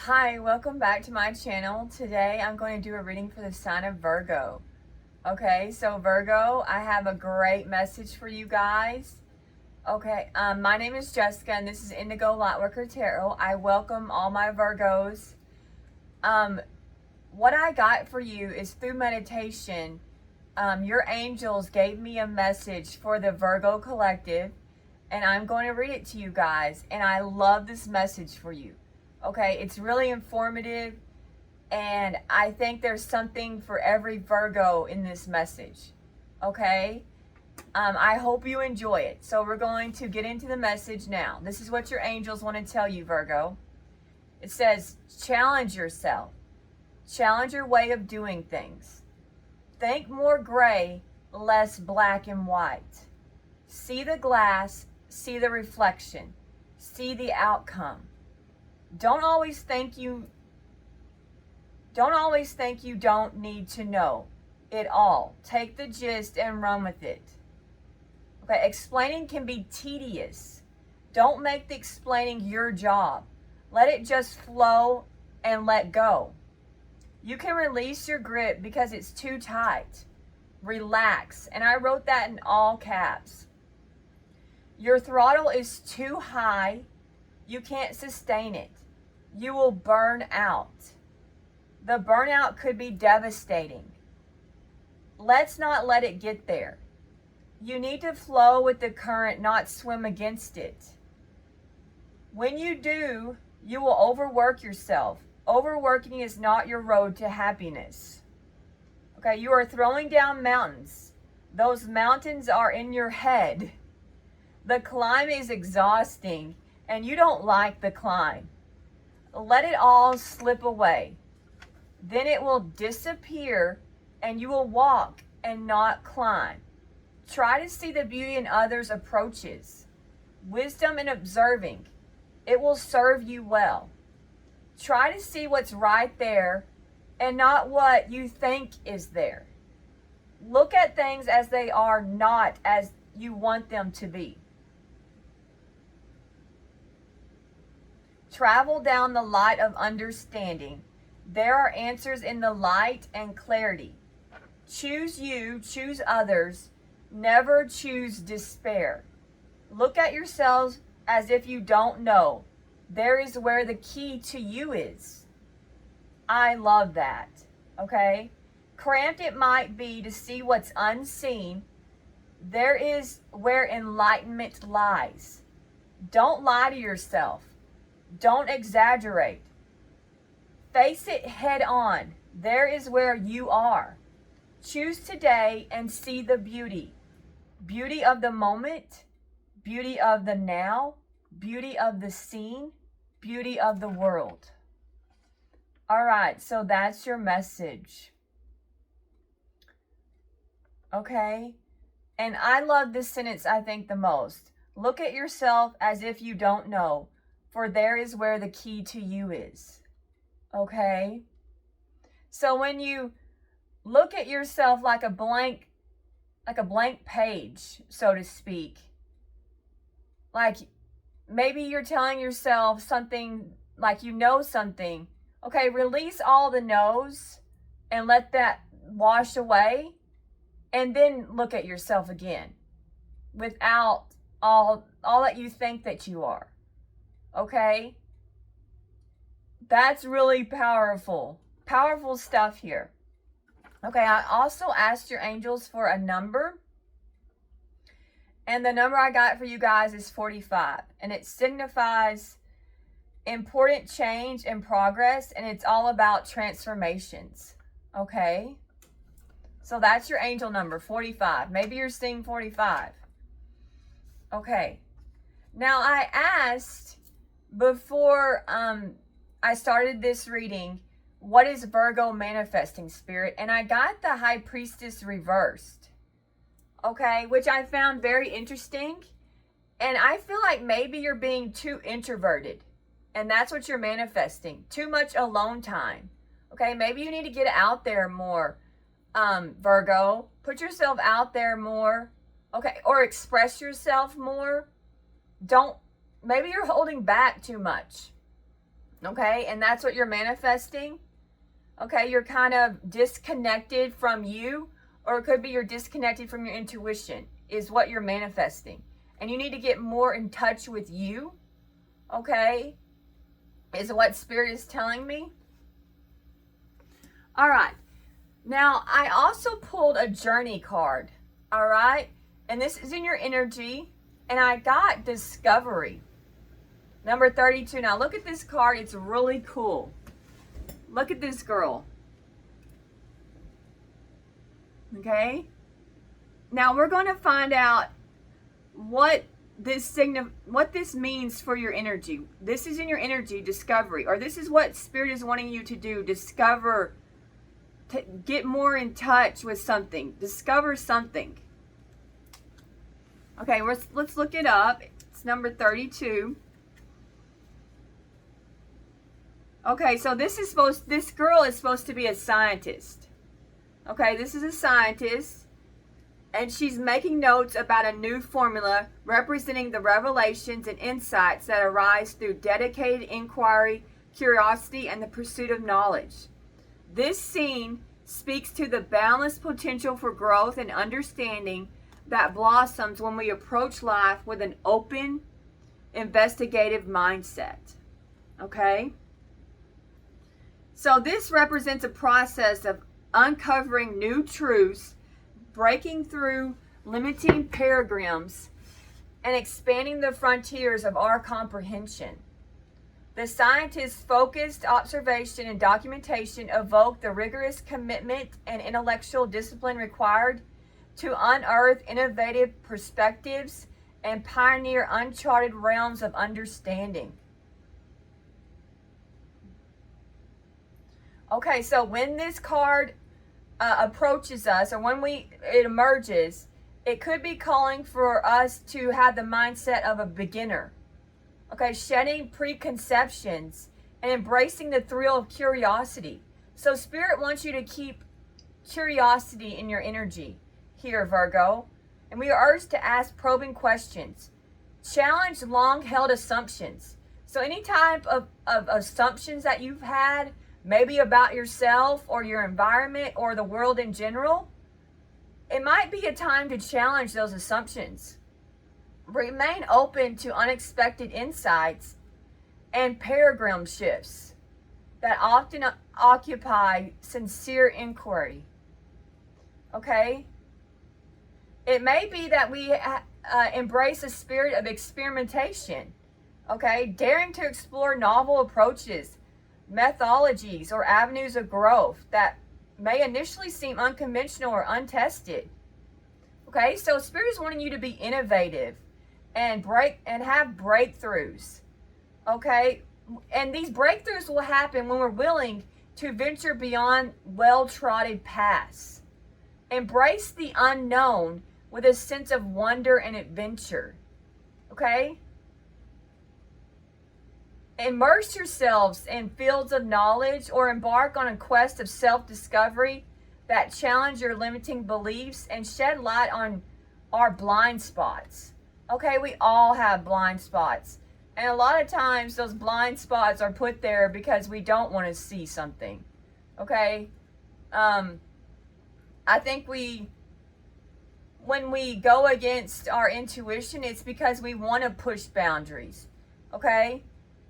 Hi, welcome back to my channel. Today I'm going to do a reading for the sign of Virgo. Okay, so Virgo, I have a great message for you guys. Okay, my name is Jessica and this is Indigo Lightworker Tarot. I welcome all my Virgos. What I got for you is through meditation, your angels gave me a message for the Virgo collective and I'm going to read it to you guys. And I love this message for you. Okay, it's really informative, and I think there's something for every Virgo in this message. Okay, I hope you enjoy it. So we're going to get into the message now. This is what your angels want to tell you, Virgo. It says, challenge yourself. Challenge your way of doing things. Think more gray, less black and white. See the glass, see the reflection, see the outcome. Don't always think you don't need to know it all. Take the gist and run with it. Okay, explaining can be tedious. Don't make the explaining your job. Let it just flow and let go. You can release your grip because it's too tight. Relax. And I wrote that in all caps. Your throttle is too high. You can't sustain it. You will burn out. The burnout could be devastating. Let's not let it get there. You need to flow with the current, not swim against it. When you do, you will overwork yourself. Overworking is not your road to happiness. Okay, you are throwing down mountains. Those mountains are in your head. The climb is exhausting, and you don't like the climb. Let it all slip away. Then it will disappear and you will walk and not climb. Try to see the beauty in others' approaches. Wisdom in observing. It will serve you well. Try to see what's right there and not what you think is there. Look at things as they are, not as you want them to be. Travel down the light of understanding. There are answers in the light and clarity. Choose you, choose others. Never choose despair. Look at yourselves as if you don't know. There is where the key to you is. I love that. Okay? Cramped it might be to see what's unseen. There is where enlightenment lies. Don't lie to yourself. Don't exaggerate. Face it head on. There is where you are. Choose today and see the beauty. Beauty of the moment, beauty of the now, beauty of the scene, beauty of the world. All right, so that's your message. Okay? And I love this sentence, I think, the most. Look at yourself as if you don't know. For there is where the key to you is. Okay? So when you look at yourself like a blank page, so to speak, like maybe you're telling yourself something like you know something. Okay, release all the no's and let that wash away, and then look at yourself again without all that you think that you are. Okay? That's really powerful. Powerful stuff here. Okay, I also asked your angels for a number. And the number I got for you guys is 45. And it signifies important change and progress. And it's all about transformations. Okay? So that's your angel number, 45. Maybe you're seeing 45. Okay. Now I asked before I started this reading, what is Virgo manifesting, spirit? And I got the High Priestess reversed. Okay, which I found very interesting. And I feel like maybe you're being too introverted. And that's what you're manifesting. Too much alone time. Okay, maybe you need to get out there more, Virgo. Put yourself out there more. Okay, or express yourself more. Maybe you're holding back too much. Okay, and that's what you're manifesting. Okay, you're kind of disconnected from you, or it could be you're disconnected from your intuition, is what you're manifesting. And you need to get more in touch with you, okay, is what Spirit is telling me. All right, now I also pulled a journey card, all right, and this is in your energy, and I got discovery, number 32. Now look at this card, it's really cool. Look at this girl. Okay? Now we're going to find out what this means for your energy. This is in your energy, discovery, or this is what Spirit is wanting you to do, discover, to get more in touch with something, discover something. Okay, let's look it up. It's number 32. Okay, so this girl is supposed to be a scientist. Okay, this is a scientist, and she's making notes about a new formula representing the revelations and insights that arise through dedicated inquiry, curiosity, and the pursuit of knowledge. This scene speaks to the boundless potential for growth and understanding that blossoms when we approach life with an open, investigative mindset. Okay? So this represents a process of uncovering new truths, breaking through limiting paradigms, and expanding the frontiers of our comprehension. The scientist's focused observation and documentation evoke the rigorous commitment and intellectual discipline required to unearth innovative perspectives and pioneer uncharted realms of understanding. Okay, so when this card approaches us, or when it emerges, it could be calling for us to have the mindset of a beginner. Okay, shedding preconceptions and embracing the thrill of curiosity. So Spirit wants you to keep curiosity in your energy here, Virgo. And we are urged to ask probing questions. Challenge long-held assumptions. So any type of assumptions that you've had, maybe about yourself or your environment or the world in general, it might be a time to challenge those assumptions. Remain open to unexpected insights and paradigm shifts that often occupy sincere inquiry. Okay? It may be that we embrace a spirit of experimentation. Okay? Daring to explore novel approaches, methodologies, or avenues of growth that may initially seem unconventional or untested. Okay, so Spirit is wanting you to be innovative and have breakthroughs. Okay, and these breakthroughs will happen when we're willing to venture beyond well-trodden paths. Embrace the unknown with a sense of wonder and adventure. Okay? Immerse yourselves in fields of knowledge or embark on a quest of self-discovery that challenge your limiting beliefs and shed light on our blind spots. Okay, we all have blind spots. And a lot of times those blind spots are put there because we don't want to see something. Okay? I think when we go against our intuition, it's because we want to push boundaries. Okay?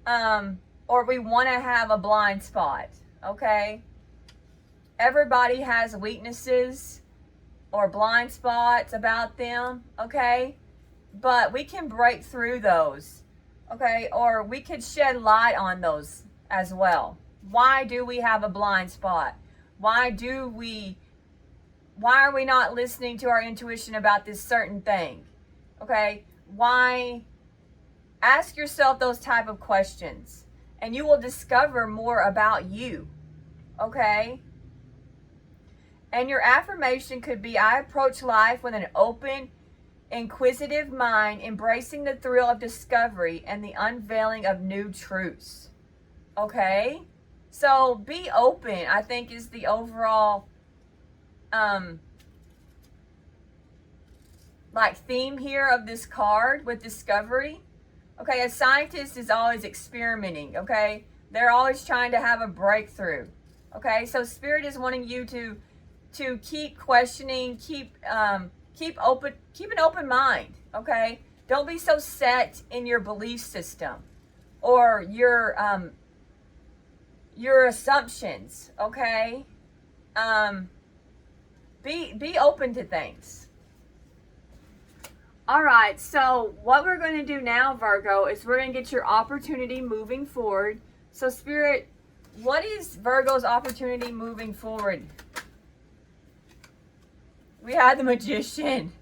Or we want to have a blind spot, okay? Everybody has weaknesses or blind spots about them, okay? But we can break through those, okay? Or we could shed light on those as well. Why do we have a blind spot? Why are we not listening to our intuition about this certain thing, okay? Why? Ask yourself those type of questions and you will discover more about you, okay? And your affirmation could be, I approach life with an open, inquisitive mind, embracing the thrill of discovery and the unveiling of new truths, okay? So be open, I think, is the overall theme here of this card with discovery. Okay, a scientist is always experimenting, okay? They're always trying to have a breakthrough. Okay, so Spirit is wanting you to keep questioning, keep an open mind. Okay, don't be so set in your belief system or your assumptions. Okay, be open to things. All right, so what we're going to do now, Virgo, is we're going to get your opportunity moving forward. So Spirit, what is Virgo's opportunity moving forward? We had the Magician.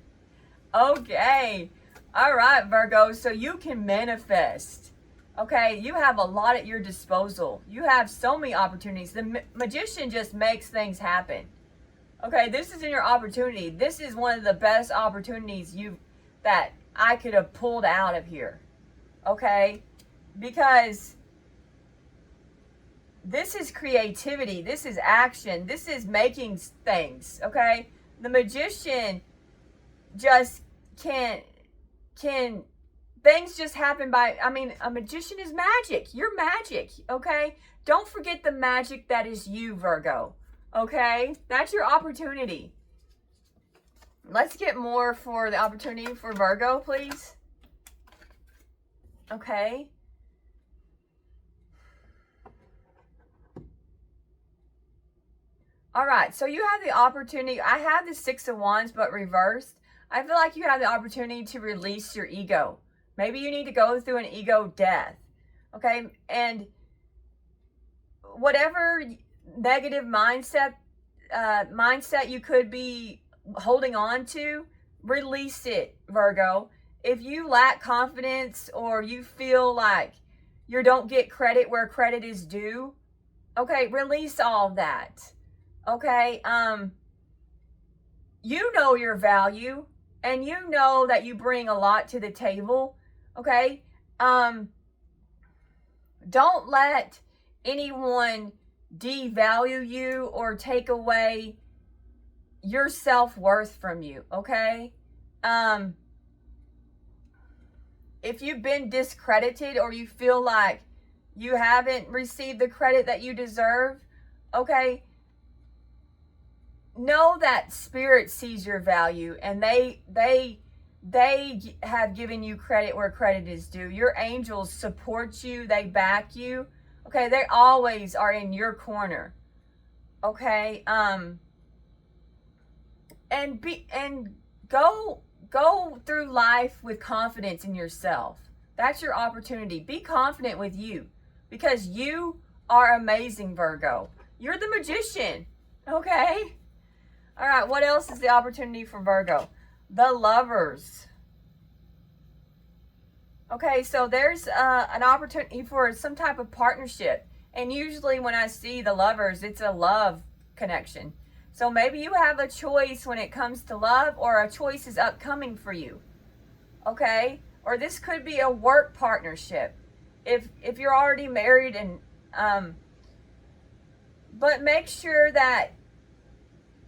Okay. All right, Virgo, so you can manifest. Okay, you have a lot at your disposal. You have so many opportunities. The Magician just makes things happen. Okay, this is in your opportunity. This is one of the best opportunities that I could have pulled out of here. Okay? Because this is creativity. This is action. This is making things. Okay? The Magician just can things just happen by, I mean, a magician is magic. You're magic. Okay? Don't forget the magic that is you, Virgo. Okay? That's your opportunity. Let's get more for the opportunity for Virgo, please. Okay. All right, so you have the opportunity. I have the Six of Wands, but reversed. I feel like you have the opportunity to release your ego. Maybe you need to go through an ego death. Okay, and whatever negative mindset you could be holding on to, release it, Virgo. If you lack confidence or you feel like you don't get credit where credit is due, okay, release all of that. Okay, you know your value and you know that you bring a lot to the table. Okay, don't let anyone devalue you or take away your self-worth from you. Okay, if you've been discredited or you feel like you haven't received the credit that you deserve, okay, know that Spirit sees your value and they have given you credit where credit is due. Your angels support you, they back you. Okay, they always are in your corner. Okay, and go through life with confidence in yourself. That's your opportunity. Be confident with you because you are amazing, Virgo. You're the Magician. Okay? All right, what else is the opportunity for Virgo? The Lovers. Okay, so there's an opportunity for some type of partnership. And usually when I see the Lovers, it's a love connection. So maybe you have a choice when it comes to love, or a choice is upcoming for you. Okay? Or this could be a work partnership. If you're already married and but make sure that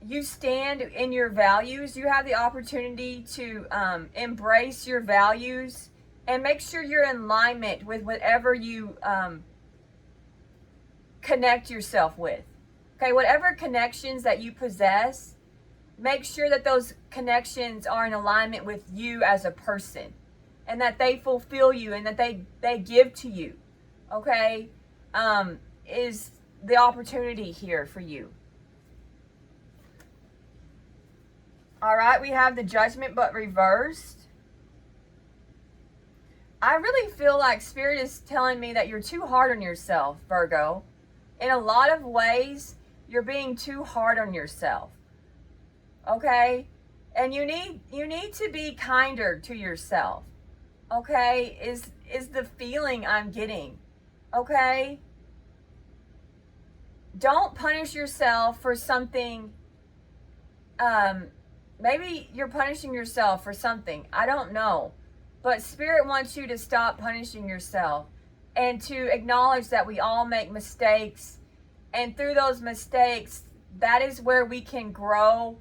you stand in your values. You have the opportunity to embrace your values and make sure you're in alignment with whatever you connect yourself with. Okay, whatever connections that you possess, make sure that those connections are in alignment with you as a person and that they fulfill you and that they give to you. Okay, is the opportunity here for you. All right, we have the Judgment, but reversed. I really feel like Spirit is telling me that you're too hard on yourself, Virgo. In a lot of ways, you're being too hard on yourself. Okay? And you need to be kinder to yourself. Okay? Is the feeling I'm getting. Okay? Don't punish yourself for something. Maybe you're punishing yourself for something. I don't know. But Spirit wants you to stop punishing yourself and to acknowledge that we all make mistakes. And through those mistakes, that is where we can grow.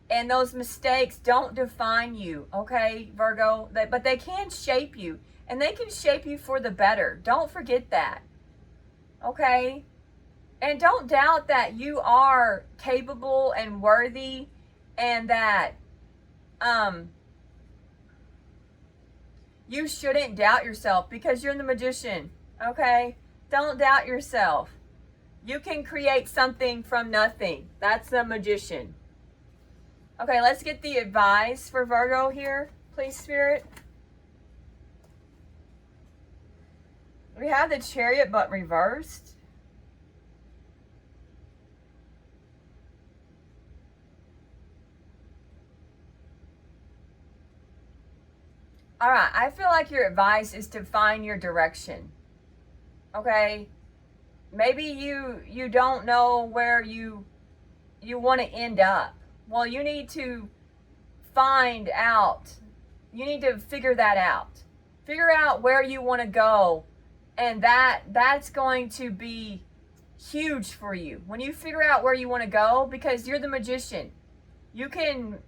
And those mistakes don't define you, okay, Virgo? But they can shape you. And they can shape you for the better. Don't forget that. Okay? And don't doubt that you are capable and worthy, and that you shouldn't doubt yourself because you're the magician. Okay? Don't doubt yourself. You can create something from nothing. That's the magician. Okay, let's get the advice for Virgo here, please, Spirit. We have the Chariot, but reversed. All right, I feel like your advice is to find your direction. Okay? Maybe you don't know where you want to end up. Well, you need to find out. You need to figure that out. Figure out where you want to go, and that's going to be huge for you. When you figure out where you want to go, because you're the magician. You can,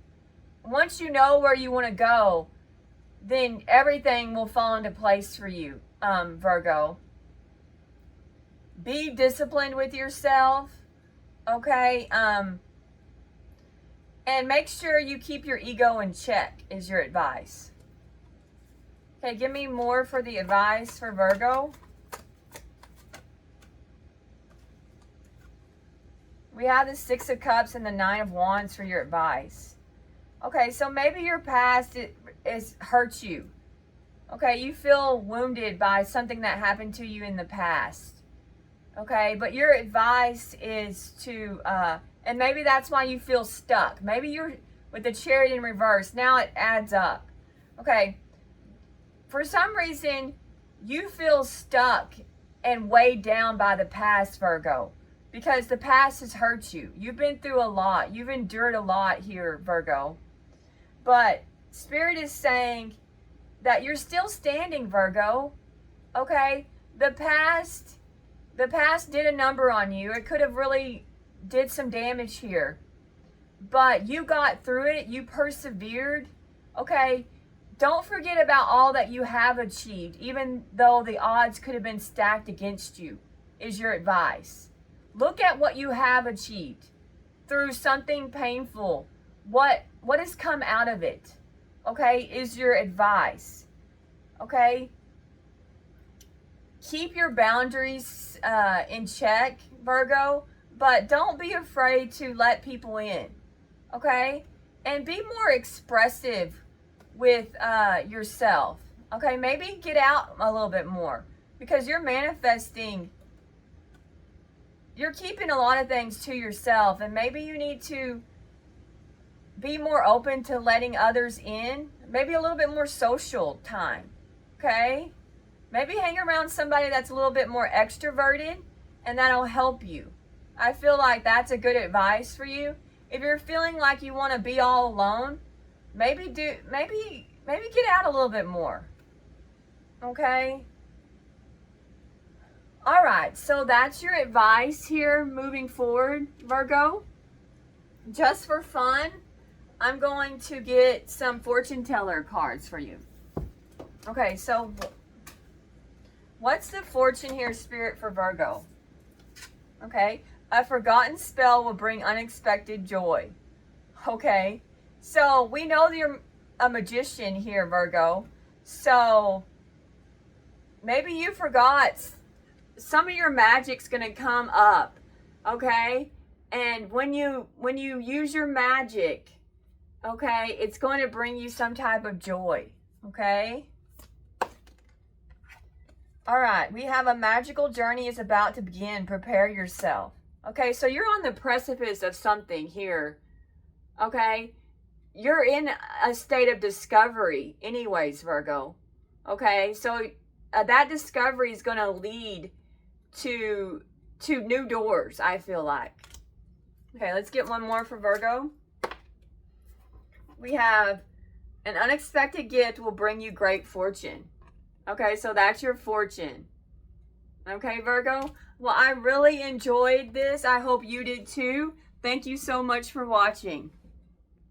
once you know where you want to go, then everything will fall into place for you, Virgo. Be disciplined with yourself, okay? And make sure you keep your ego in check is your advice. Okay, give me more for the advice for Virgo. We have the Six of Cups and the Nine of Wands for your advice. Okay, so maybe your past is hurt you. Okay, you feel wounded by something that happened to you in the past. Okay, but your advice is to, and maybe that's why you feel stuck. Maybe you're with the Chariot in reverse. Now it adds up. Okay, for some reason, you feel stuck and weighed down by the past, Virgo, because the past has hurt you. You've been through a lot. You've endured a lot here, Virgo. But Spirit is saying that you're still standing, Virgo. Okay, the past did a number on you. It could have really did some damage here. But you got through it. You persevered. Okay? Don't forget about all that you have achieved, even though the odds could have been stacked against you, is your advice. Look at what you have achieved through something painful. What has come out of it? Okay? Is your advice. Okay? Keep your boundaries in check, Virgo, but don't be afraid to let people in, okay? And be more expressive with yourself, okay? Maybe get out a little bit more, because you're manifesting, you're keeping a lot of things to yourself, and maybe you need to be more open to letting others in, maybe a little bit more social time, okay? Maybe hang around somebody that's a little bit more extroverted, and that'll help you. I feel like that's a good advice for you. If you're feeling like you want to be all alone, maybe get out a little bit more. Okay? All right, so that's your advice here moving forward, Virgo. Just for fun, I'm going to get some fortune teller cards for you. Okay, so what's the fortune here, Spirit, for Virgo? Okay. A forgotten spell will bring unexpected joy. Okay. So we know you're a magician here, Virgo. So maybe you forgot some of your magic's going to come up. Okay. And when you use your magic, okay, it's going to bring you some type of joy. Okay. All right, we have a magical journey is about to begin. Prepare yourself. Okay, so you're on the precipice of something here. Okay, you're in a state of discovery anyways, Virgo. Okay, so that discovery is going to lead to new doors, I feel like. Okay, let's get one more for Virgo. We have an unexpected gift will bring you great fortune. Okay, so that's your fortune. Okay, Virgo? Well, I really enjoyed this. I hope you did too. Thank you so much for watching.